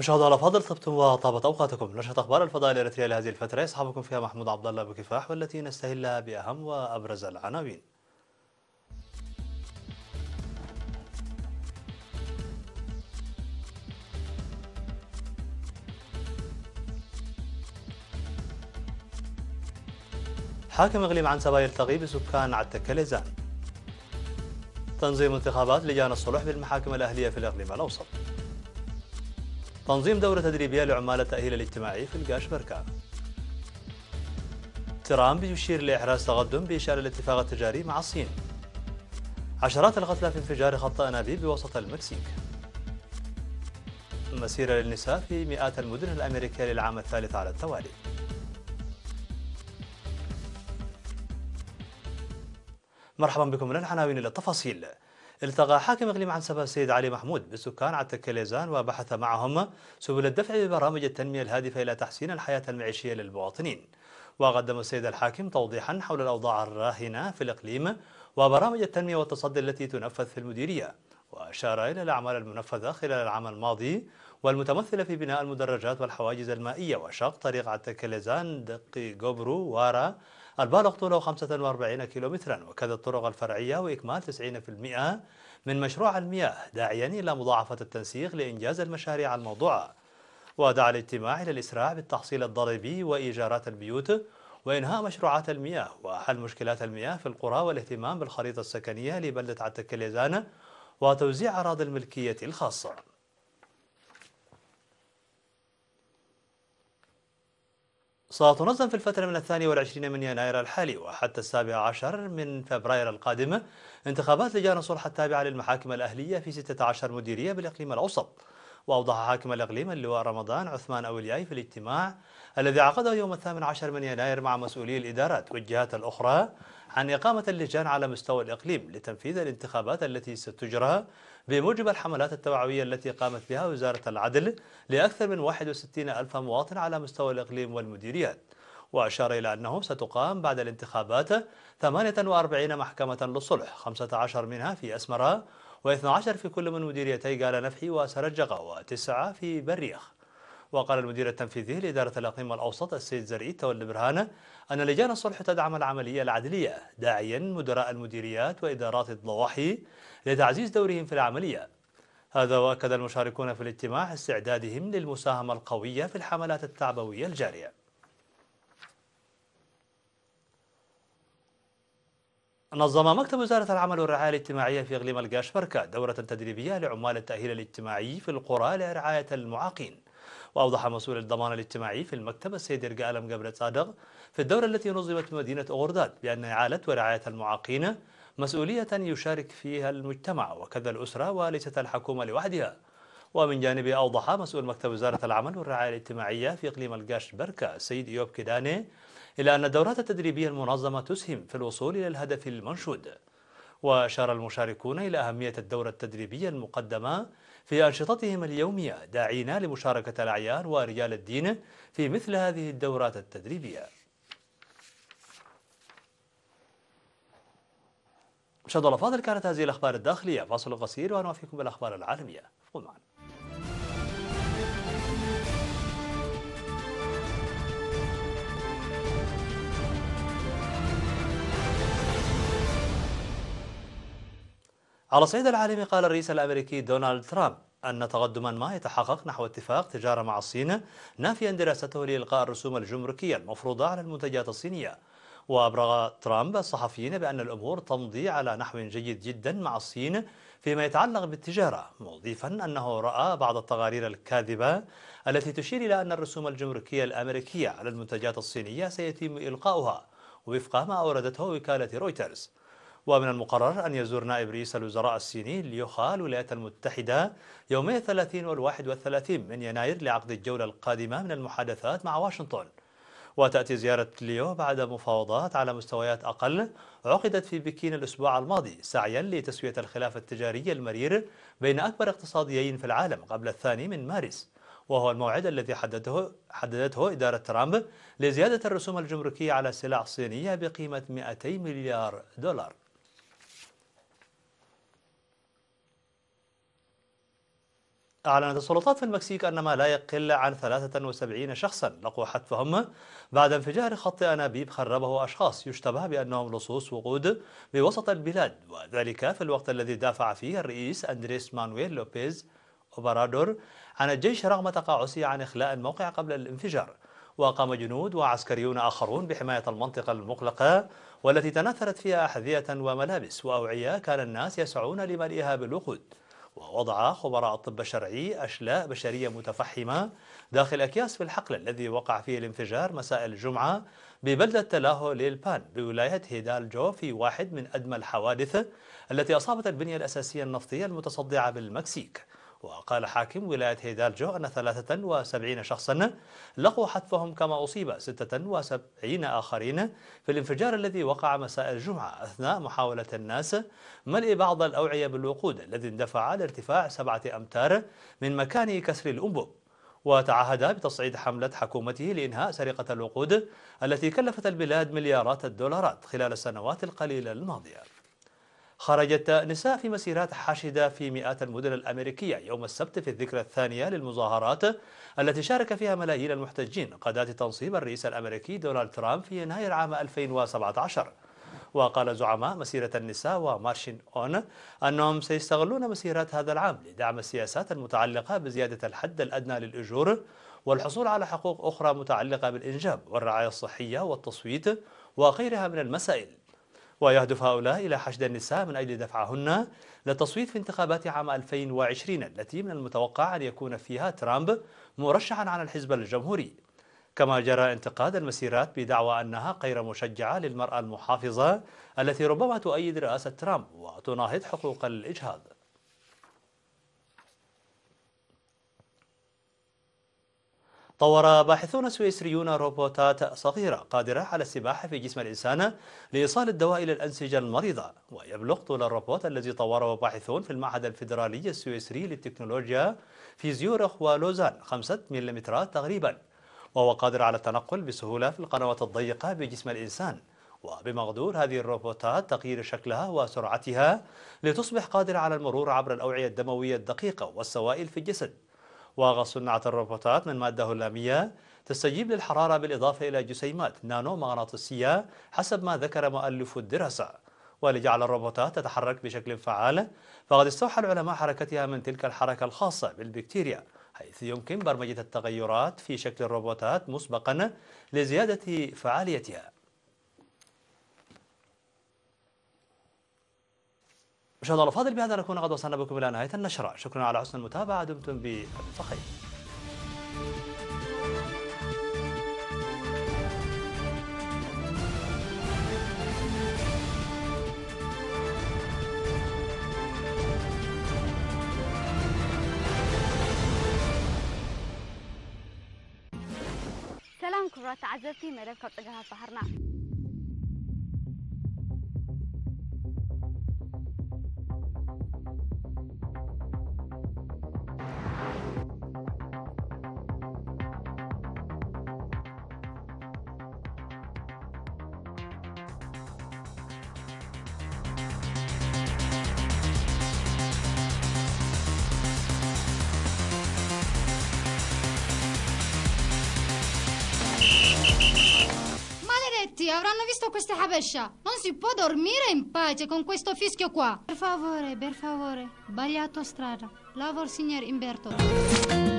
مشاهدينا الأفاضل، طبتم وطابت أوقاتكم. نشرة أخبار الفضاء الإريترية لهذه الفترة يصحبكم فيها محمود عبد الله بكفاح، والتي نستهلها بأهم وأبرز العناوين. حاكم إقليم عنسبة يلتقي بسكان عتك ليزان. تنظيم انتخابات لجان الصلح بالمحاكم الأهلية في الإقليم الأوسط. تنظيم دورة تدريبية لعمال التأهيل الاجتماعي في القاش بركة. ترامب يشير لإحراز تقدم بإشارة الاتفاق التجاري مع الصين. عشرات القتلى في انفجار خط أنابيب بوسط المكسيك. مسيرة للنساء في مئات المدن الأمريكية للعام الثالث على التوالي. مرحبا بكم. من العناوين إلى التفاصيل. التقى حاكم إقليم عنسبة السيد علي محمود بسكان عتك ليزان وبحث معهم سبل الدفع ببرامج التنمية الهادفة إلى تحسين الحياة المعيشية للمواطنين. وقدم السيد الحاكم توضيحا حول الأوضاع الراهنة في الإقليم وبرامج التنمية والتصدي التي تنفذ في المديرية، وأشار إلى الأعمال المنفذة خلال العام الماضي والمتمثلة في بناء المدرجات والحواجز المائية وشق طريق عتك ليزان دقي جوبرو وارا البالغ طوله 45 كيلومترا، وكذا الطرق الفرعية وإكمال 90% من مشروع المياه، داعيا إلى مضاعفة التنسيق لإنجاز المشاريع الموضوعة. ودعا الاجتماع إلى الإسراع بالتحصيل الضريبي وإيجارات البيوت وإنهاء مشروعات المياه وحل مشكلات المياه في القرى والاهتمام بالخريطة السكنية لبلدة عتك ليزان وتوزيع أراضي الملكية الخاصة. ستنظم في الفترة من 22 من يناير الحالي وحتى 17 من فبراير القادم انتخابات لجان الصلح التابعة للمحاكم الأهلية في 16 مديرية بالإقليم الأوسط. وأوضح حاكم الإقليم اللواء رمضان عثمان أولياي في الاجتماع الذي عقده يوم 18 من يناير مع مسؤولي الإدارات والجهات الأخرى عن إقامة اللجان على مستوى الإقليم لتنفيذ الانتخابات التي ستجرى بموجب الحملات التوعوية التي قامت بها وزارة العدل لأكثر من 61 ألف مواطن على مستوى الإقليم والمديريات. وأشار إلى أنه ستقام بعد الانتخابات 48 محكمة للصلح، 15 منها في أسمرة و12 في كل من مديريتي قال نفحي وسرجقة و9 في بريخ. وقال المدير التنفيذي لإدارة الإقليم الأوسط السيد زرعي تولي برهان أن لجان الصلح تدعم العملية العدلية، داعيا مدراء المديريات وإدارات الضواحي لتعزيز دورهم في العملية. هذا وأكد المشاركون في الاجتماع استعدادهم للمساهمة القوية في الحملات التعبوية الجارية. نظم مكتب وزارة العمل والرعاية الاجتماعية في إقليم القاش بركة دورة تدريبية لعمال التأهيل الاجتماعي في القرى لرعاية المعاقين. وأوضح مسؤول الضمان الاجتماعي في المكتب السيد إرقاء ألم قبل صادق في الدورة التي نظمت في مدينة أغرداد بأن إعالة ورعاية المعاقين مسؤولية يشارك فيها المجتمع وكذا الأسرة وليست الحكومة لوحدها. ومن جانبه أوضح مسؤول مكتب وزارة العمل والرعاية الاجتماعية في إقليم القاش بركة السيد إيوب كيداني إلى أن الدورات التدريبية المنظمة تسهم في الوصول إلى الهدف المنشود. وأشار المشاركون إلى أهمية الدورة التدريبية المقدمة في أنشطتهم اليومية، داعين لمشاركة الأعيان ورجال الدين في مثل هذه الدورات التدريبية. مشاهدينا الأفاضل، كانت هذه الأخبار الداخلية. فاصل قصير ونوافيكم بالأخبار العالمية. ابقوا معنا. على الصعيد العالمي، قال الرئيس الأمريكي دونالد ترامب أن تقدما ما يتحقق نحو اتفاق تجارة مع الصين، نافيا دراسته لإلغاء الرسوم الجمركية المفروضة على المنتجات الصينية. وأبرغ ترامب الصحفيين بأن الأمور تمضي على نحو جيد جدا مع الصين فيما يتعلق بالتجارة، مضيفا أنه رأى بعض التقارير الكاذبة التي تشير إلى أن الرسوم الجمركية الأمريكية على المنتجات الصينية سيتم إلغاؤها وفق ما أوردته وكالة رويترز. ومن المقرر أن يزور نائب رئيس الوزراء الصيني ليو خا الولايات المتحدة يومي 30 وال31 من يناير لعقد الجولة القادمة من المحادثات مع واشنطن. وتأتي زيارة ليو بعد مفاوضات على مستويات أقل عقدت في بكين الأسبوع الماضي سعيا لتسوية الخلاف التجاري المرير بين أكبر اقتصاديين في العالم قبل 2 مارس، وهو الموعد الذي حددته إدارة ترامب لزيادة الرسوم الجمركية على السلع الصينية بقيمة 200 مليار دولار. أعلنت السلطات في المكسيك أن ما لا يقل عن 73 شخصا لقوا حتفهم بعد انفجار خط أنابيب خربه أشخاص يشتبه بأنهم لصوص وقود بوسط البلاد، وذلك في الوقت الذي دافع فيه الرئيس أندريس مانويل لوبيز أوبرادور عن الجيش رغم تقاعسه عن إخلاء الموقع قبل الانفجار. وقام جنود وعسكريون آخرون بحماية المنطقة المغلقة والتي تناثرت فيها أحذية وملابس وأوعية كان الناس يسعون لملئها بالوقود. ووضع خبراء الطب الشرعي أشلاء بشرية متفحمة داخل أكياس في الحقل الذي وقع فيه الانفجار مساء الجمعة ببلدة تلاهو ليلبان بولاية هيدالجو، في واحد من أدمى الحوادث التي أصابت البنية الأساسية النفطية المتصدعة بالمكسيك. وقال حاكم ولاية هيدالجو أن 73 شخصا لقوا حتفهم، كما أصيب 76 آخرين في الانفجار الذي وقع مساء الجمعة أثناء محاولة الناس ملء بعض الأوعية بالوقود الذي اندفع لارتفاع 7 أمتار من مكان كسر الأنبوب. وتعهد بتصعيد حملة حكومته لإنهاء سرقة الوقود التي كلفت البلاد مليارات الدولارات خلال السنوات القليلة الماضية. خرجت نساء في مسيرات حاشدة في مئات المدن الأمريكية يوم السبت في الذكرى الثانية للمظاهرات التي شارك فيها ملايين المحتجين قادة تنصيب الرئيس الأمريكي دونالد ترامب في يناير عام 2017. وقال زعماء مسيرة النساء ومارشين أون أنهم سيستغلون مسيرات هذا العام لدعم السياسات المتعلقة بزيادة الحد الأدنى للأجور والحصول على حقوق أخرى متعلقة بالإنجاب والرعاية الصحية والتصويت وغيرها من المسائل. ويهدف هؤلاء إلى حشد النساء من أجل دفعهن للتصويت في انتخابات عام 2020 التي من المتوقع أن يكون فيها ترامب مرشحا على الحزب الجمهوري. كما جرى انتقاد المسيرات بدعوى أنها غير مشجعة للمرأة المحافظة التي ربما تؤيد رئاسة ترامب وتناهض حقوق الإجهاض. طور باحثون سويسريون روبوتات صغيرة قادرة على السباحة في جسم الإنسان لإيصال الدواء إلى الأنسجة المريضة. ويبلغ طول الروبوت الذي طوره باحثون في المعهد الفيدرالي السويسري للتكنولوجيا في زيورخ ولوزان 5 ملم تقريبا، وهو قادر على التنقل بسهولة في القنوات الضيقة بجسم الإنسان. وبمقدور هذه الروبوتات تغيير شكلها وسرعتها لتصبح قادرة على المرور عبر الأوعية الدموية الدقيقة والسوائل في الجسد. وصنعت الروبوتات من مادة هلامية تستجيب للحرارة بالإضافة إلى جسيمات نانو مغناطيسية حسب ما ذكر مؤلف الدراسة. ولجعل الروبوتات تتحرك بشكل فعال فقد استوحى العلماء حركتها من تلك الحركة الخاصة بالبكتيريا، حيث يمكن برمجة التغيرات في شكل الروبوتات مسبقا لزيادة فعاليتها. مشاهدينا الأفاضل، بهذا نكون قد وصلنا بكم إلى نهاية النشرة. شكرا على حسن المتابعة، دمتم بألف خير. سلام كبرات تعزبتي ميرب كب تجاه بحرنا. Avranno visto queste habescia. Non si può dormire in pace con questo fischio qua. Per favore, sbagliato strada. Lavor signor Imberto.